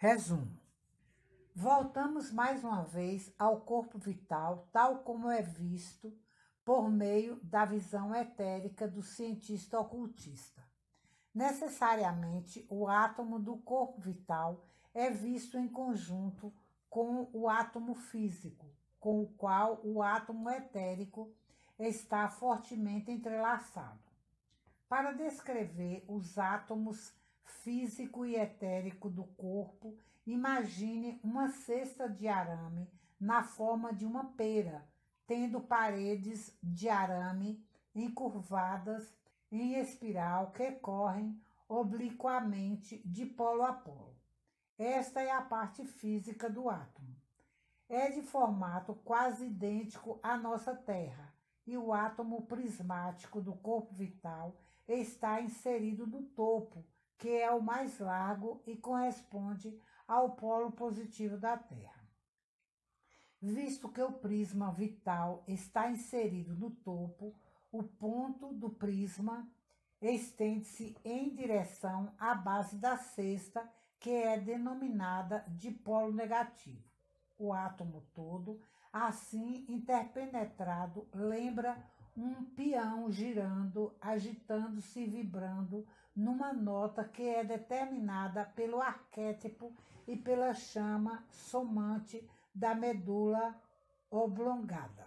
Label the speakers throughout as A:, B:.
A: Resumo. Voltamos mais uma vez ao corpo vital, tal como é visto por meio da visão etérica do cientista ocultista. Necessariamente, o átomo do corpo vital é visto em conjunto com o átomo físico, com o qual o átomo etérico está fortemente entrelaçado. Para descrever os átomos físico e etérico do corpo, imagine uma cesta de arame na forma de uma pera, tendo paredes de arame encurvadas em espiral que correm obliquamente de polo a polo. Esta é a parte física do átomo. É de formato quase idêntico à nossa Terra, e o átomo prismático do corpo vital está inserido no topo, que é o mais largo e corresponde ao polo positivo da Terra. Visto que o prisma vital está inserido no topo, o ponto do prisma estende-se em direção à base da cesta, que é denominada de polo negativo. O átomo todo, assim interpenetrado, lembra um peão girando, agitando-se e vibrando numa nota que é determinada pelo arquétipo e pela chama somante da medula oblongada.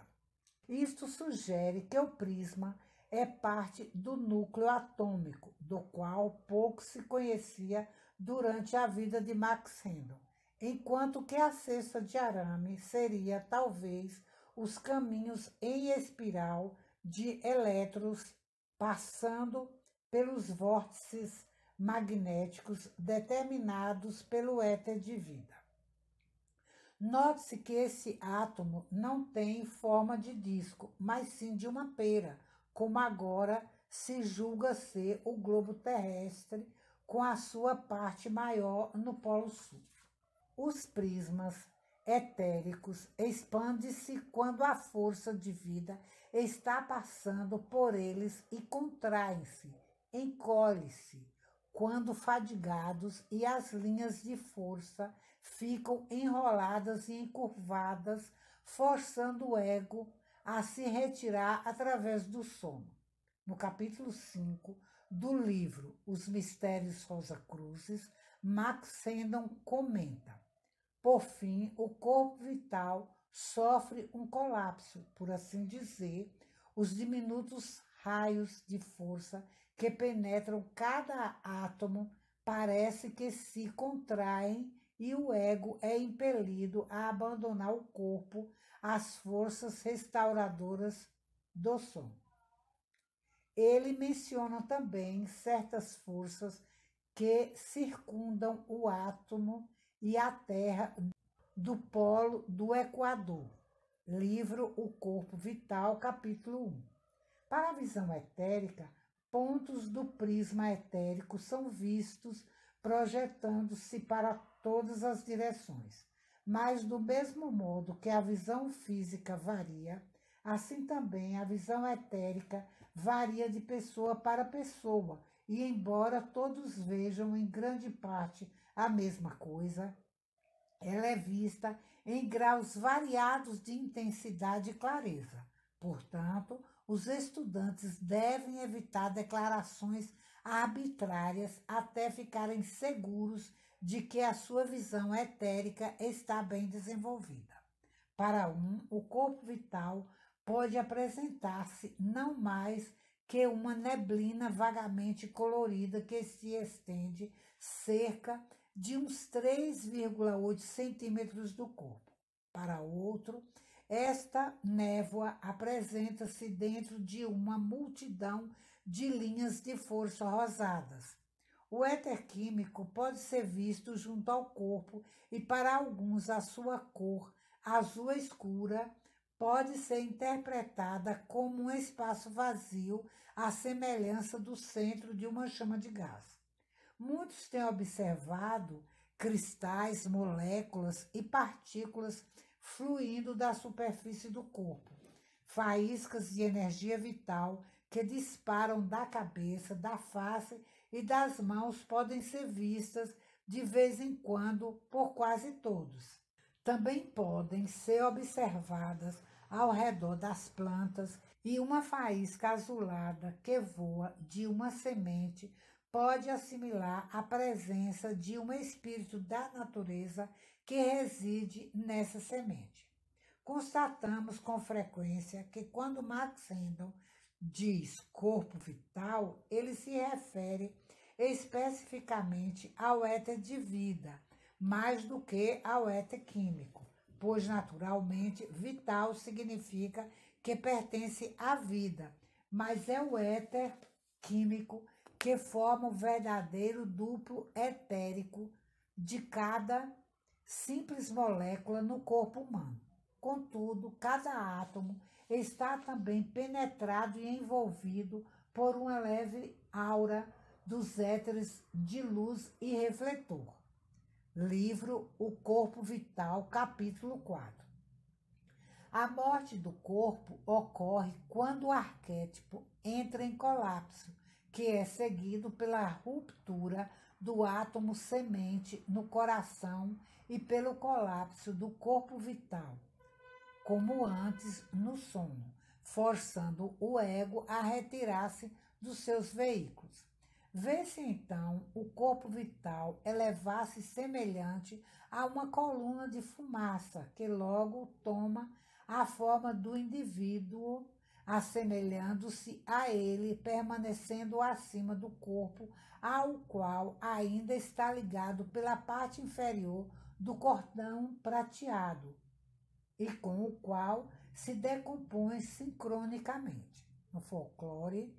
A: Isto sugere que o prisma é parte do núcleo atômico, do qual pouco se conhecia durante a vida de Max Randall, enquanto que a cesta de arame seria, talvez, os caminhos em espiral de elétrons passando pelos vórtices magnéticos determinados pelo éter de vida. Note-se que esse átomo não tem forma de disco, mas sim de uma pera, como agora se julga ser o globo terrestre, com a sua parte maior no Polo Sul. Os prismas etéricos expandem-se quando a força de vida está passando por eles e contraem-se, encolhem-se, quando fadigados, e as linhas de força ficam enroladas e encurvadas, forçando o ego a se retirar através do sono. No capítulo 5 do livro Os Mistérios Rosacruzes, Max Randall comenta: por fim, o corpo vital sofre um colapso, por assim dizer, os diminutos raios de força que penetram cada átomo parece que se contraem e o ego é impelido a abandonar o corpo às forças restauradoras do sono. Ele menciona também certas forças que circundam o átomo e a Terra do polo do Equador. Livro O Corpo Vital, capítulo 1. Para a visão etérica, pontos do prisma etérico são vistos projetando-se para todas as direções. Mas, do mesmo modo que a visão física varia, assim também a visão etérica varia de pessoa para pessoa, e embora todos vejam em grande parte a mesma coisa, ela é vista em graus variados de intensidade e clareza. Portanto, os estudantes devem evitar declarações arbitrárias até ficarem seguros de que a sua visão etérica está bem desenvolvida. Para o corpo vital pode apresentar-se não mais que uma neblina vagamente colorida que se estende cerca de uns 3,8 centímetros do corpo. Para outro, esta névoa apresenta-se dentro de uma multidão de linhas de força rosadas. O éter químico pode ser visto junto ao corpo e, para alguns, a sua cor azul escura pode ser interpretada como um espaço vazio, à semelhança do centro de uma chama de gás. Muitos têm observado cristais, moléculas e partículas fluindo da superfície do corpo, faíscas de energia vital que disparam da cabeça, da face e das mãos podem ser vistas de vez em quando por quase todos. Também podem ser observadas ao redor das plantas e uma faísca azulada que voa de uma semente pode assimilar a presença de um espírito da natureza que reside nessa semente. Constatamos com frequência que quando Max Hendon diz corpo vital, ele se refere especificamente ao éter de vida, mais do que ao éter químico, pois naturalmente vital significa que pertence à vida, mas é o éter químico que forma o verdadeiro duplo etérico de cada simples molécula no corpo humano. Contudo, cada átomo está também penetrado e envolvido por uma leve aura dos éteres de luz e refletor. Livro O Corpo Vital, capítulo 4. A morte do corpo ocorre quando o arquétipo entra em colapso, que é seguido pela ruptura do átomo semente no coração e pelo colapso do corpo vital, como antes no sono, forçando o ego a retirar-se dos seus veículos. Vê-se então o corpo vital elevar-se semelhante a uma coluna de fumaça que logo toma a forma do indivíduo, assemelhando-se a ele, permanecendo acima do corpo, ao qual ainda está ligado pela parte inferior do cordão prateado, e com o qual se decompõe sincronicamente. No folclore,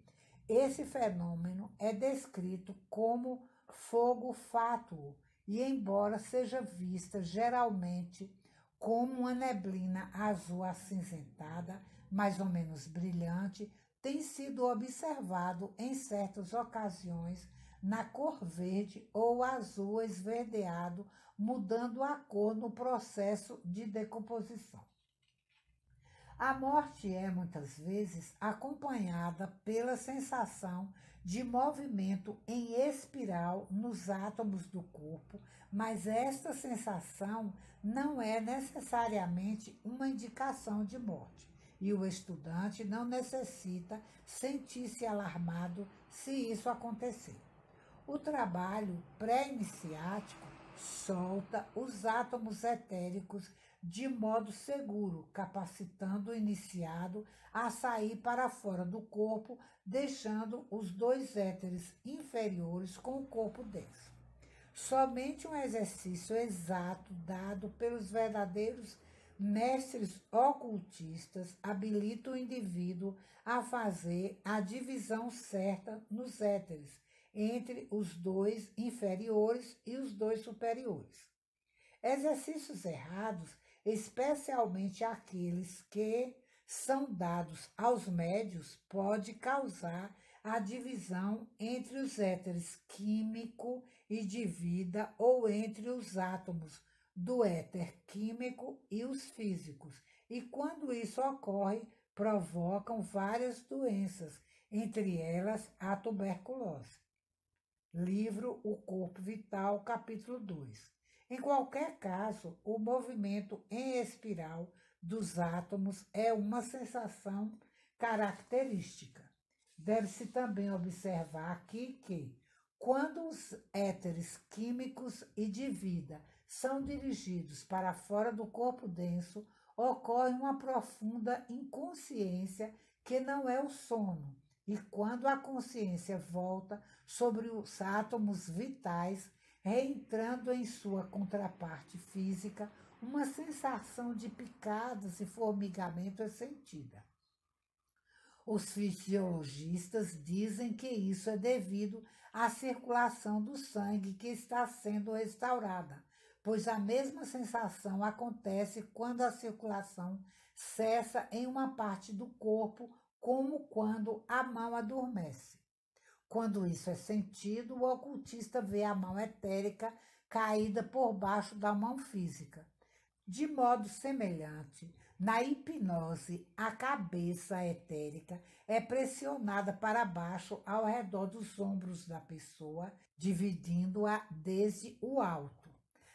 A: esse fenômeno é descrito como fogo fátuo e, embora seja vista geralmente como uma neblina azul acinzentada, mais ou menos brilhante, tem sido observado em certas ocasiões na cor verde ou azul esverdeado, mudando a cor no processo de decomposição. A morte é, muitas vezes, acompanhada pela sensação de movimento em espiral nos átomos do corpo, mas esta sensação não é necessariamente uma indicação de morte, e o estudante não necessita sentir-se alarmado se isso acontecer. O trabalho pré-iniciático solta os átomos etéricos de modo seguro, capacitando o iniciado a sair para fora do corpo, deixando os dois éteres inferiores com o corpo denso. Somente um exercício exato dado pelos verdadeiros mestres ocultistas habilita o indivíduo a fazer a divisão certa nos éteres entre os dois inferiores e os dois superiores. Exercícios errados, especialmente aqueles que são dados aos médios, pode causar a divisão entre os éteres químico e de vida ou entre os átomos do éter químico e os físicos. E quando isso ocorre, provocam várias doenças, entre elas a tuberculose. Livro O Corpo Vital, capítulo 2. Em qualquer caso, o movimento em espiral dos átomos é uma sensação característica. Deve-se também observar aqui que, quando os éteres químicos e de vida são dirigidos para fora do corpo denso, ocorre uma profunda inconsciência que não é o sono, e quando a consciência volta sobre os átomos vitais, reentrando em sua contraparte física, uma sensação de picadas e formigamento é sentida. Os fisiologistas dizem que isso é devido à circulação do sangue que está sendo restaurada, pois a mesma sensação acontece quando a circulação cessa em uma parte do corpo, como quando a mão adormece. Quando isso é sentido, o ocultista vê a mão etérica caída por baixo da mão física. De modo semelhante, na hipnose, a cabeça etérica é pressionada para baixo ao redor dos ombros da pessoa, dividindo-a desde o alto.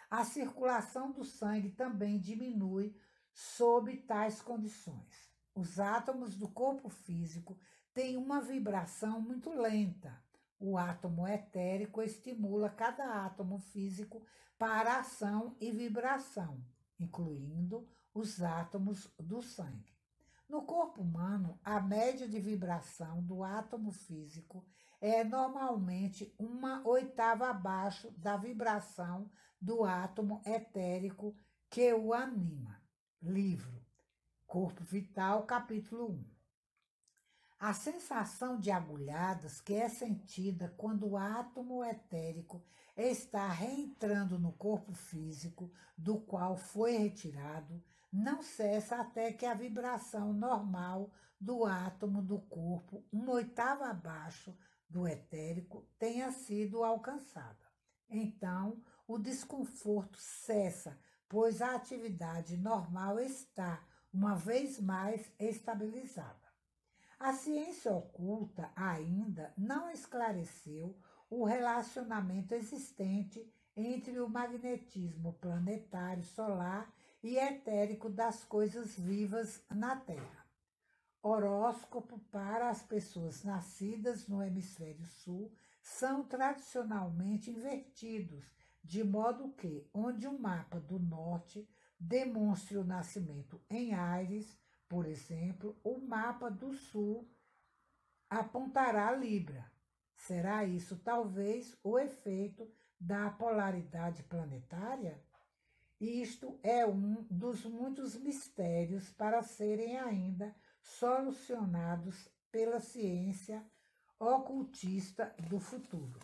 A: A circulação do sangue também diminui sob tais condições. Os átomos do corpo físico têm uma vibração muito lenta. O átomo etérico estimula cada átomo físico para ação e vibração, incluindo os átomos do sangue. No corpo humano, a média de vibração do átomo físico é normalmente uma oitava abaixo da vibração do átomo etérico que o anima. Livro Corpo Vital, capítulo 1. A sensação de agulhadas que é sentida quando o átomo etérico está reentrando no corpo físico do qual foi retirado não cessa até que a vibração normal do átomo do corpo, uma oitava abaixo do etérico, tenha sido alcançada. Então, o desconforto cessa, pois a atividade normal está, uma vez mais, estabilizada. A ciência oculta ainda não esclareceu o relacionamento existente entre o magnetismo planetário solar e etérico das coisas vivas na Terra. Horóscopo para as pessoas nascidas no hemisfério sul são tradicionalmente invertidos, de modo que, onde o mapa do norte demonstre o nascimento em Áries, por exemplo, o mapa do sul apontará Libra. Será isso talvez o efeito da polaridade planetária? Isto é um dos muitos mistérios para serem ainda solucionados pela ciência ocultista do futuro.